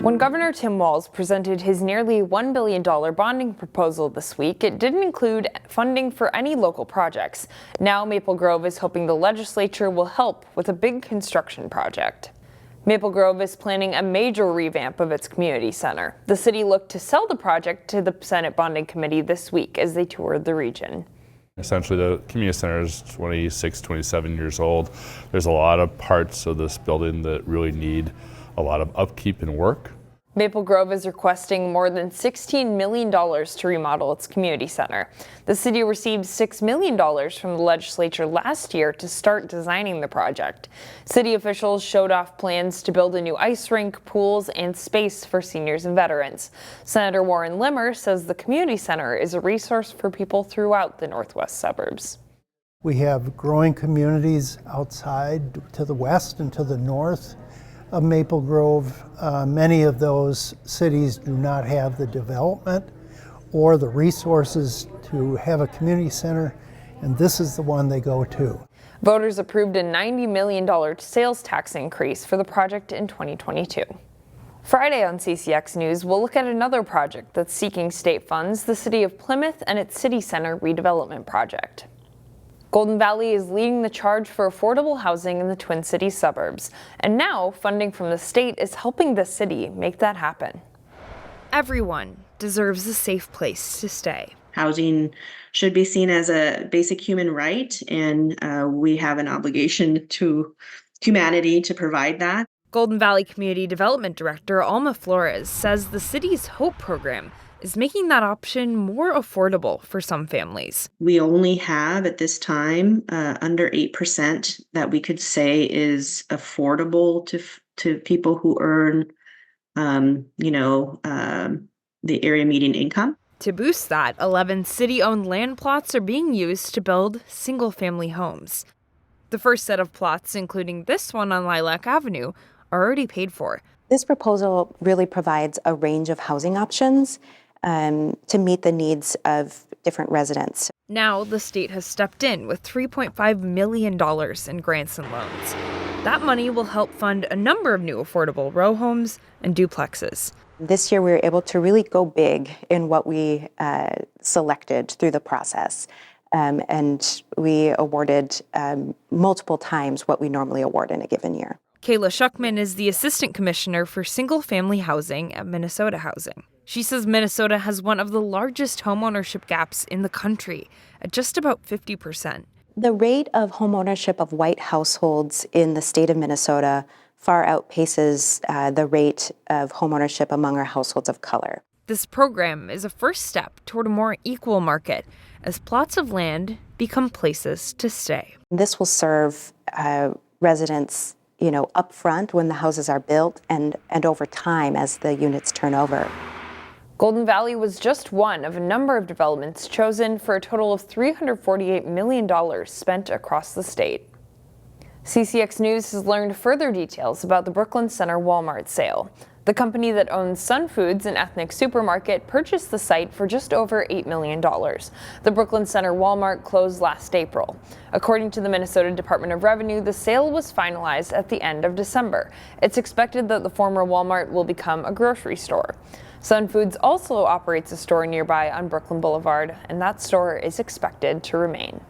When Governor Tim Walz presented his nearly $1 billion bonding proposal this week, it didn't include funding for any local projects. Now Maple Grove is hoping the legislature will help with a big construction project. Maple Grove is planning a major revamp of its community center. The city looked to sell the project to the Senate Bonding Committee this week as they toured the region. Essentially, the community center is 26, 27 years old. There's a lot of parts of this building that really need a lot of upkeep and work. Maple Grove is requesting more than $16 million to remodel its community center. The city received $6 million from the legislature last year to start designing the project. City officials showed off plans to build a new ice rink, pools, and space for seniors and veterans. Senator Warren Limmer says the community center is a resource for people throughout the northwest suburbs. We have growing communities outside to the west and to the north of Maple Grove. Many of those cities do not have the development or the resources to have a community center, and this is the one they go to. Voters approved a $90 million sales tax increase for the project in 2022. Friday on CCX News, we'll look at another project that's seeking state funds, the city of Plymouth and its city center redevelopment project. Golden Valley is leading the charge for affordable housing in the Twin Cities suburbs, and now funding from the state is helping the city make that happen. Everyone deserves a safe place to stay. Housing should be seen as a basic human right, and we have an obligation to humanity to provide that. Golden Valley Community Development Director Alma Flores says the city's HOPE program is making that option more affordable for some families. We only have at this time under 8% that we could say is affordable to people who earn, the area median income. To boost that, 11 city-owned land plots are being used to build single-family homes. The first set of plots, including this one on Lilac Avenue, are already paid for. This proposal really provides a range of housing options to meet the needs of different residents. Now, the state has stepped in with $3.5 million in grants and loans. That money will help fund a number of new affordable row homes and duplexes. This year, we were able to really go big in what we selected through the process. And we awarded multiple times what we normally award in a given year. Kayla Shuckman is the Assistant Commissioner for Single-Family Housing at Minnesota Housing. She says Minnesota has one of the largest homeownership gaps in the country, at just about 50%. The rate of homeownership of white households in the state of Minnesota far outpaces the rate of homeownership among our households of color. This program is a first step toward a more equal market as plots of land become places to stay. This will serve residents up front when the houses are built and over time as the units turn over. Golden Valley was just one of a number of developments chosen for a total of $348 million spent across the state. CCX News has learned further details about the Brooklyn Center Walmart sale. The company that owns Sun Foods, an ethnic supermarket, purchased the site for just over $8 million. The Brooklyn Center Walmart closed last April. According to the Minnesota Department of Revenue, the sale was finalized at the end of December. It's expected that the former Walmart will become a grocery store. Sun Foods also operates a store nearby on Brooklyn Boulevard, and that store is expected to remain.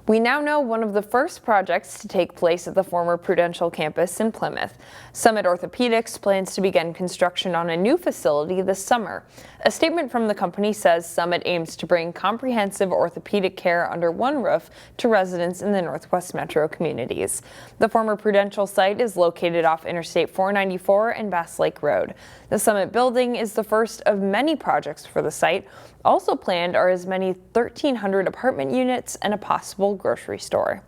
We now know one of the first projects to take place at the former Prudential campus in Plymouth. Summit Orthopedics plans to begin construction on a new facility this summer. A statement from the company says Summit aims to bring comprehensive orthopedic care under one roof to residents in the Northwest Metro communities. The former Prudential site is located off Interstate 494 and Bass Lake Road. The Summit building is the first of many projects for the site. Also planned are as many 1,300 apartment units and a possible grocery store.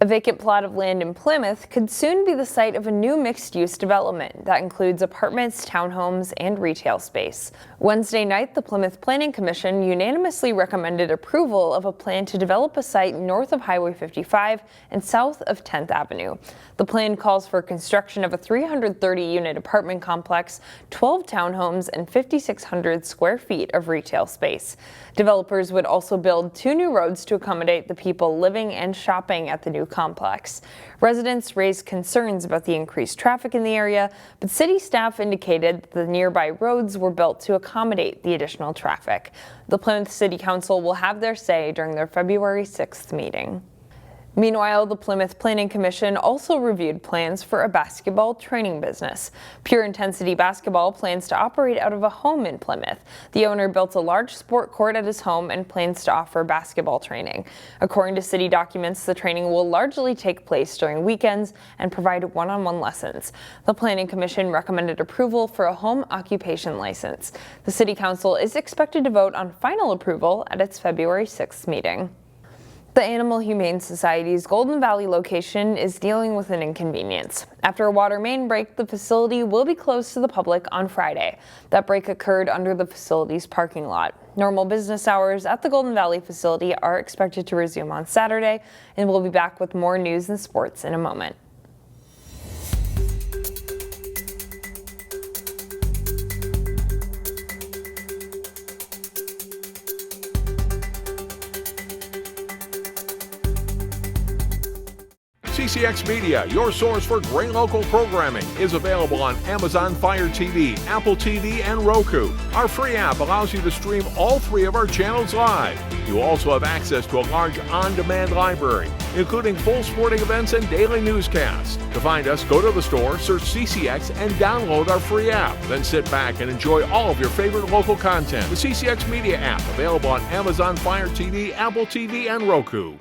A vacant plot of land in Plymouth could soon be the site of a new mixed-use development that includes apartments, townhomes, and retail space. Wednesday night, the Plymouth Planning Commission unanimously recommended approval of a plan to develop a site north of Highway 55 and south of 10th Avenue. The plan calls for construction of a 330-unit apartment complex, 12 townhomes, and 5,600 square feet of retail space. Developers would also build 2 new roads to accommodate the people living and shopping at the new complex. Residents raised concerns about the increased traffic in the area, but city staff indicated that the nearby roads were built to accommodate the additional traffic. The Plymouth City Council will have their say during their February 6th meeting. Meanwhile, the Plymouth Planning Commission also reviewed plans for a basketball training business. Pure Intensity Basketball plans to operate out of a home in Plymouth. The owner built a large sport court at his home and plans to offer basketball training. According to city documents, the training will largely take place during weekends and provide one-on-one lessons. The Planning Commission recommended approval for a home occupation license. The City Council is expected to vote on final approval at its February 6th meeting. The Animal Humane Society's Golden Valley location is dealing with an inconvenience. After a water main break, the facility will be closed to the public on Friday. That break occurred under the facility's parking lot. Normal business hours at the Golden Valley facility are expected to resume on Saturday, and we'll be back with more news and sports in a moment. CCX Media, your source for great local programming, is available on Amazon Fire TV, Apple TV, and Roku. Our free app allows you to stream all 3 of our channels live. You also have access to a large on-demand library, including full sporting events and daily newscasts. To find us, go to the store, search CCX, and download our free app. Then sit back and enjoy all of your favorite local content. The CCX Media app, available on Amazon Fire TV, Apple TV, and Roku.